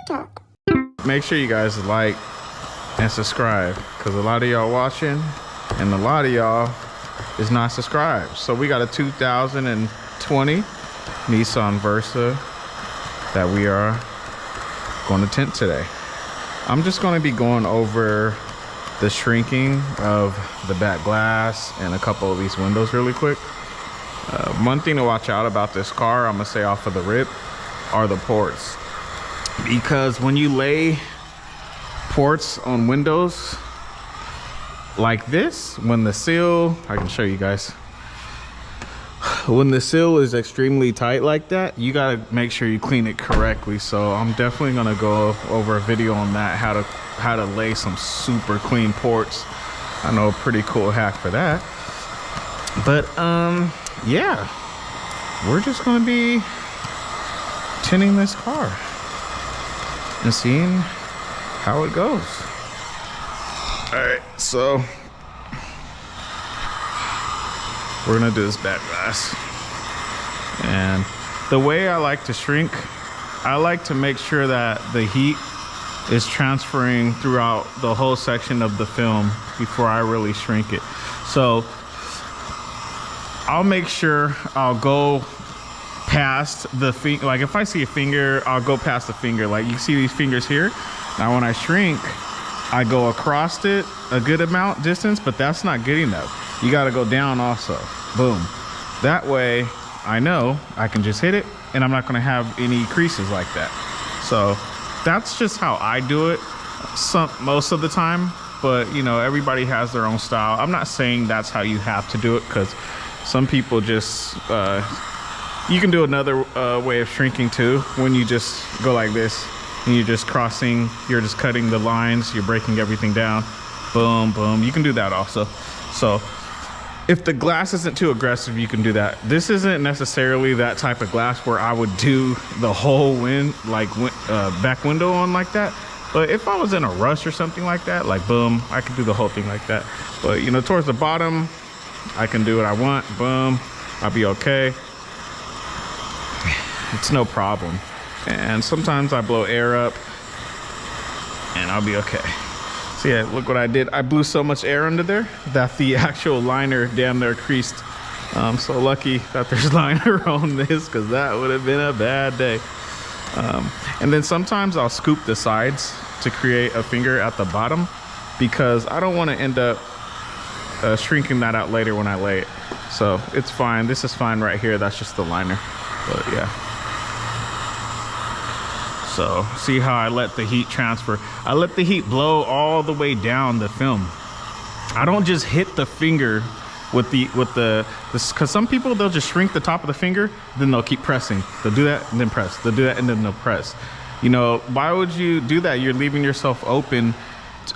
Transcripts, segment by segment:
Talk. Make sure you guys like and subscribe, because a lot of y'all watching and a lot of y'all is not subscribed. So we got a 2020 Nissan Versa that we are going to tint today. I'm just going to be going over the shrinking of the back glass and a couple of these windows really quick. One thing to watch out about this car, I'm gonna say off of the rip, are the ports. Because when you lay ports on windows like this, when the seal, I can show you guys, when the seal is extremely tight like that, you gotta make sure you clean it correctly. So I'm definitely gonna go over a video on that, how to lay some super clean ports. I know a pretty cool hack for that. But yeah, we're just gonna be tinting this car and seeing how it goes. All right, so we're gonna do this back glass. And the way I like to shrink, I like to make sure that the heat is transferring throughout the whole section of the film before I really shrink it. So I'll make sure I'll go past the finger. Like if I see a finger, I'll go past the finger. Like you see these fingers here. Now when I shrink, I go across it a good amount distance, but that's not good enough. You got to go down also. Boom. That way I know I can just hit it and I'm not going to have any creases like that. So that's just how I do it most of the time. But you know, everybody has their own style. I'm not saying that's how you have to do it, because some people just you can do another way of shrinking too, when you just go like this and you're just crossing, you're just cutting the lines, you're breaking everything down. Boom, boom. You can do that also. So if the glass isn't too aggressive, you can do that. This isn't necessarily that type of glass where I would do the whole back window on like that. But if I was in a rush or something like that, like boom, I could do the whole thing like that. But you know, towards the bottom, I can do what I want. Boom, I'll be okay. It's no problem. And sometimes I blow air up and I'll be okay. So yeah, look what I did. I blew so much air under there that the actual liner damn near creased. I'm so lucky that there's liner on this, because that would have been a bad day. And then sometimes I'll scoop the sides to create a finger at the bottom, because I don't want to end up shrinking that out later when I lay it. So it's fine. This is fine right here. That's just the liner. But yeah. So see how I let the heat transfer. I let the heat blow all the way down the film. I don't just hit the finger with this, because some people, they'll just shrink the top of the finger, then they'll keep pressing. They'll do that and then press. They'll do that and then they'll press. You know, why would you do that? You're leaving yourself open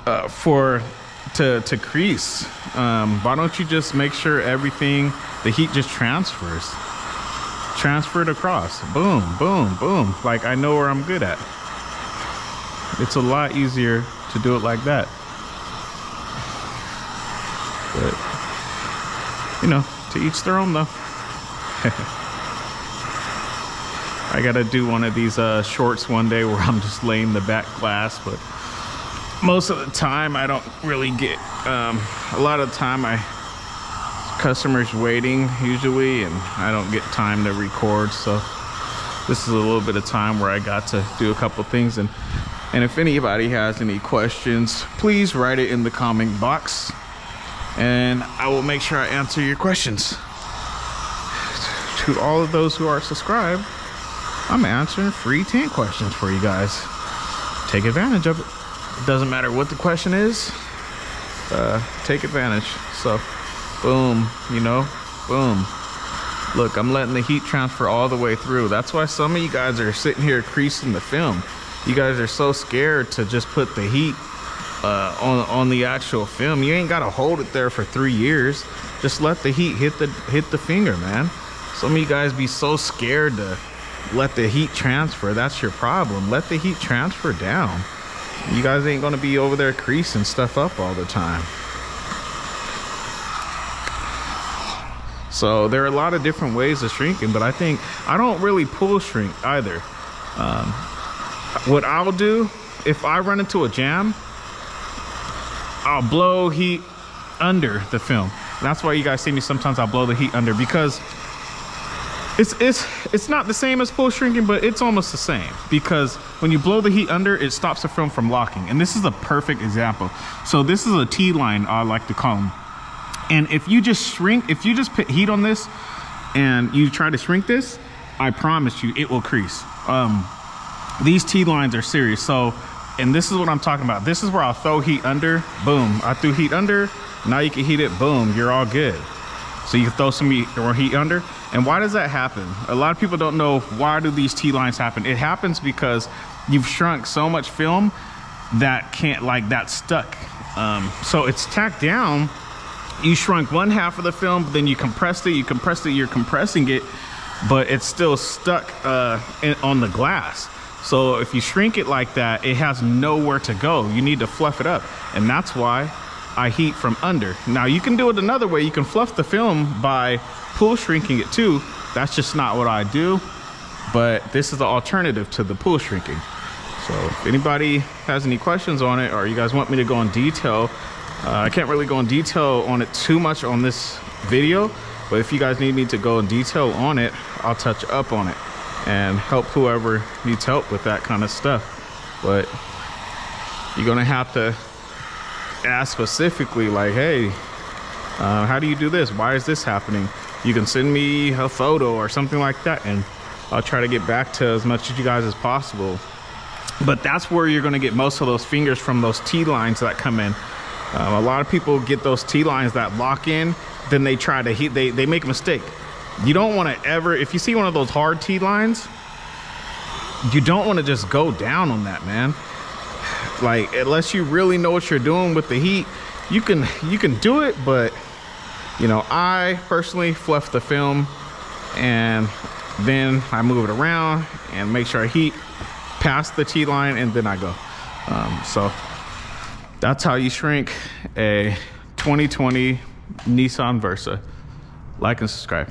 to crease. Why don't you just make sure everything, the heat just transfers. Transfer it across. Boom, boom, boom. Like I know where I'm good at. It's a lot easier to do it like that. But you know, to each their own though. I gotta do one of these shorts one day where I'm just laying the back glass, but most of the time I don't really get a lot of the time customers waiting usually, and I don't get time to record. So this is a little bit of time where I got to do a couple things. And if anybody has any questions, please write it in the comment box and I will make sure I answer your questions. To all of those who are subscribed, I'm answering free tint questions for you guys. Take advantage of it. It doesn't matter what the question is, take advantage. So boom, you know, boom. Look, I'm letting the heat transfer all the way through. That's why some of you guys are sitting here creasing the film. You guys are so scared to just put the heat on the actual film. You ain't gotta hold it there for 3 years. Just let the heat hit the finger, man. Some of you guys be so scared to let the heat transfer. That's your problem. Let the heat transfer down. You guys ain't gonna be over there creasing stuff up all the time. So there are a lot of different ways of shrinking, but I think I don't really pull shrink either. what I'll do, if I run into a jam, I'll blow heat under the film. That's why you guys see me sometimes I'll blow the heat under, because it's not the same as pull shrinking, but it's almost the same, because when you blow the heat under, it stops the film from locking. And this is a perfect example. So this is a T-line, I like to call them. And if you just shrink, if you just put heat on this and you try to shrink this, I promise you it will crease. These T-lines are serious. So, and this is what I'm talking about. This is where I'll throw heat under, boom. I threw heat under, now you can heat it, boom, you're all good. So you can throw some heat under. And why does that happen? A lot of people don't know, why do these T-lines happen? It happens because you've shrunk so much film that can't, like, that's stuck. So it's tacked down. You shrunk one half of the film, but then you compressed it, you're compressing it, but it's still stuck on the glass. So if you shrink it like that, it has nowhere to go. You need to fluff it up. And that's why I heat from under. Now you can do it another way. You can fluff the film by pull shrinking it too. That's just not what I do, but this is the alternative to the pull shrinking. So if anybody has any questions on it, or you guys want me to go in detail, I can't really go in detail on it too much on this video, but if you guys need me to go in detail on it, I'll touch up on it and help whoever needs help with that kind of stuff. But you're gonna have to ask specifically, like, hey, how do you do this? Why is this happening? You can send me a photo or something like that, and I'll try to get back to as much of you guys as possible. But that's where you're gonna get most of those fingers from, those T-lines that come in. A lot of people get those T-lines that lock in, then they try to heat, they make a mistake. You don't wanna ever, if you see one of those hard T-lines, you don't wanna just go down on that, man. Like, unless you really know what you're doing with the heat, you can do it, but you know, I personally fluff the film and then I move it around and make sure I heat past the T-line, and then I go. So that's how you shrink a 2020 Nissan Versa. Like and subscribe.